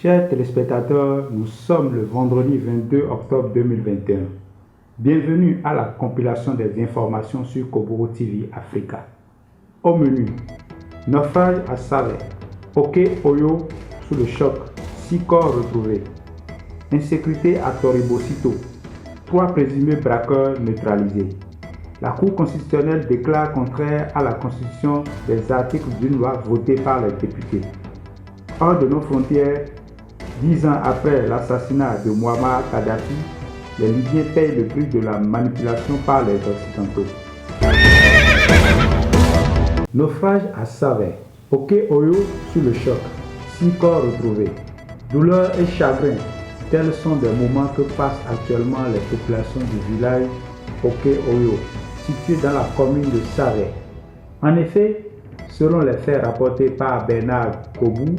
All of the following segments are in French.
Chers téléspectateurs, nous sommes le vendredi 22 octobre 2021. Bienvenue à la compilation des informations sur Koburo TV Africa. Au menu, naufrage à Savè, Oke-Oyo sous le choc, 6 corps retrouvés. Insécurité à Toribosito, 3 présumés braqueurs neutralisés. La Cour constitutionnelle déclare contraire à la Constitution des articles d'une loi votée par les députés. Hors de nos frontières, 10 ans après l'assassinat de Muammar Kadhafi, les Libyens payent le prix de la manipulation par les Occidentaux. Naufrage à Savè, Oke-Oyo sous le choc, 6 corps retrouvés. Douleur et chagrin, tels sont des moments que passent actuellement les populations du village Oke-Oyo, situé dans la commune de Savè. En effet, selon les faits rapportés par Bernard Kobou,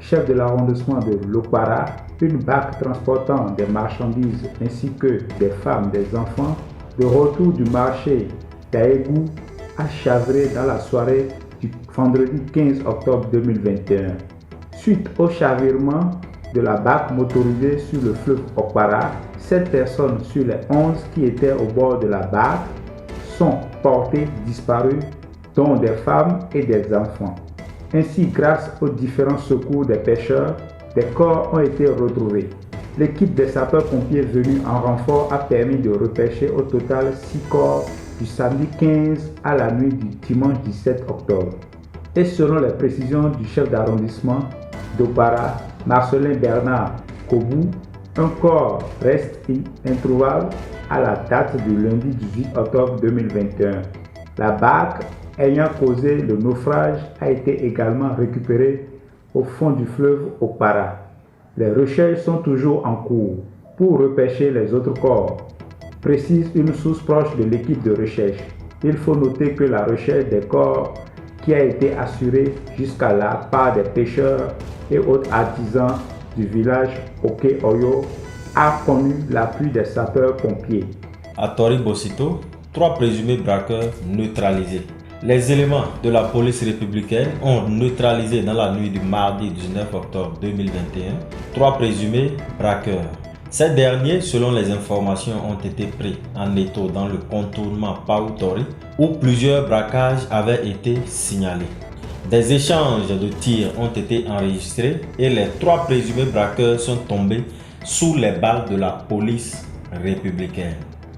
chef de l'arrondissement de Lokpara, une barque transportant des marchandises ainsi que des femmes et des enfants de retour du marché d'Aégou a chaviré dans la soirée du vendredi 15 octobre 2021. Suite au chavirement de la barque motorisée sur le fleuve Okpara, 7 personnes sur les 11 qui étaient au bord de la barque sont portées disparues, dont des femmes et des enfants. Ainsi, grâce aux différents secours des pêcheurs, des corps ont été retrouvés. L'équipe des sapeurs-pompiers venue en renfort a permis de repêcher au total 6 corps du samedi 15 à la nuit du dimanche 17 octobre. Et selon les précisions du chef d'arrondissement d'Okpara, Marcelin Bernard Kobou, un corps reste introuvable à la date du lundi 18 octobre 2021. La barque ayant causé le naufrage a été également récupérée au fond du fleuve Okpara. Les recherches sont toujours en cours pour repêcher les autres corps, précise une source proche de l'équipe de recherche. Il faut noter que la recherche des corps qui a été assurée jusqu'à là par des pêcheurs et autres artisans du village Oke-Oyo a connu l'appui des sapeurs-pompiers. À Toribosito, 3 présumés braqueurs neutralisés. Les éléments de la police républicaine ont neutralisé dans la nuit du mardi 19 octobre 2021 3 présumés braqueurs. Ces derniers, selon les informations, ont été pris en étau dans le contournement Paoutori où plusieurs braquages avaient été signalés. Des échanges de tirs ont été enregistrés et les 3 présumés braqueurs sont tombés sous les balles de la police républicaine.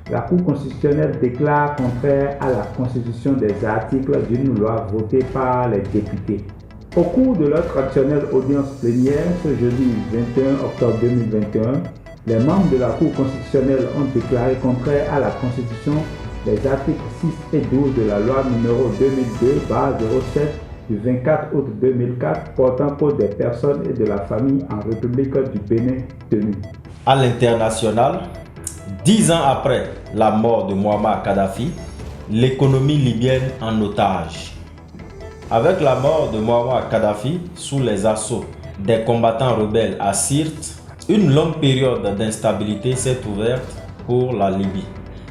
La Cour constitutionnelle déclare contraire à la constitution des articles d'une loi votée par les députés. Au cours de leur traditionnelle audience plénière ce jeudi 21 octobre 2021, les membres de la Cour constitutionnelle ont déclaré contraire à la constitution les articles 6 et 12 de la loi numéro 2002/07 du 24 août 2004 portant pour des personnes et de la famille en République du Bénin tenus. À l'international, 10 ans après la mort de Muammar Kadhafi, l'économie libyenne en otage. Avec la mort de Muammar Kadhafi sous les assauts des combattants rebelles à Sirte, une longue période d'instabilité s'est ouverte pour la Libye.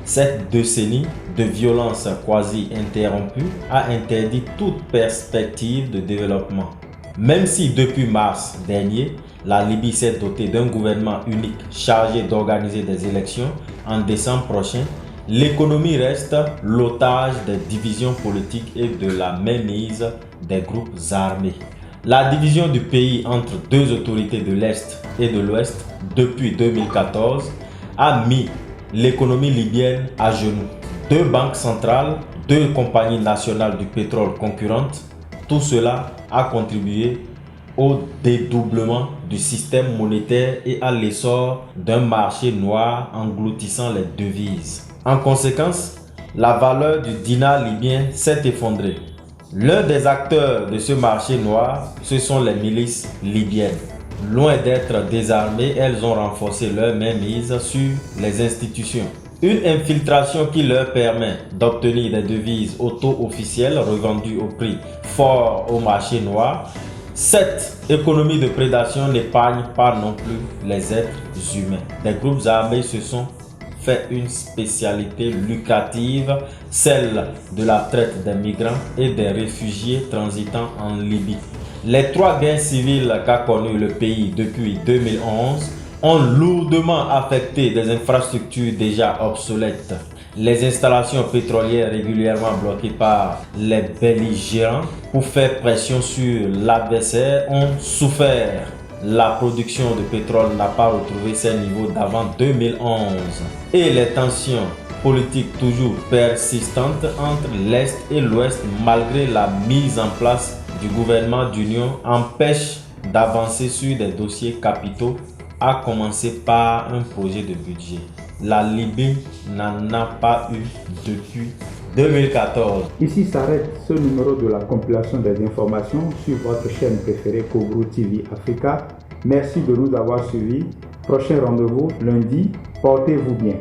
Cette décennie de violence quasi interrompue a interdit toute perspective de développement. Même si depuis mars dernier, la Libye s'est dotée d'un gouvernement unique chargé d'organiser des élections en décembre prochain, l'économie reste l'otage des divisions politiques et de la mainmise des groupes armés. La division du pays entre 2 autorités de l'Est et de l'Ouest depuis 2014 a mis l'économie libyenne à genoux. 2 banques centrales, 2 compagnies nationales du pétrole concurrentes, tout cela a contribué au dédoublement du système monétaire et à l'essor d'un marché noir engloutissant les devises. En conséquence, la valeur du dinar libyen s'est effondrée. L'un des acteurs de ce marché noir, ce sont les milices libyennes. Loin d'être désarmées, elles ont renforcé leur mainmise sur les institutions. Une infiltration qui leur permet d'obtenir des devises auto-officielles revendues au prix fort au marché noir. Cette économie de prédation n'épargne pas non plus les êtres humains. Des groupes armés se sont fait une spécialité lucrative, celle de la traite des migrants et des réfugiés transitant en Libye. Les 3 guerres civiles qu'a connues le pays depuis 2011 ont lourdement affecté des infrastructures déjà obsolètes. Les installations pétrolières régulièrement bloquées par les belligérants pour faire pression sur l'adversaire ont souffert. La production de pétrole n'a pas retrouvé ses niveaux d'avant 2011 et les tensions politiques toujours persistantes entre l'Est et l'Ouest malgré la mise en place du gouvernement d'union empêchent d'avancer sur des dossiers capitaux, à commencer par un projet de budget. La Libye n'en a pas eu depuis 2014. Ici s'arrête ce numéro de la compilation des informations sur votre chaîne préférée Kobro TV Africa. Merci de nous avoir suivis. Prochain rendez-vous lundi. Portez-vous bien.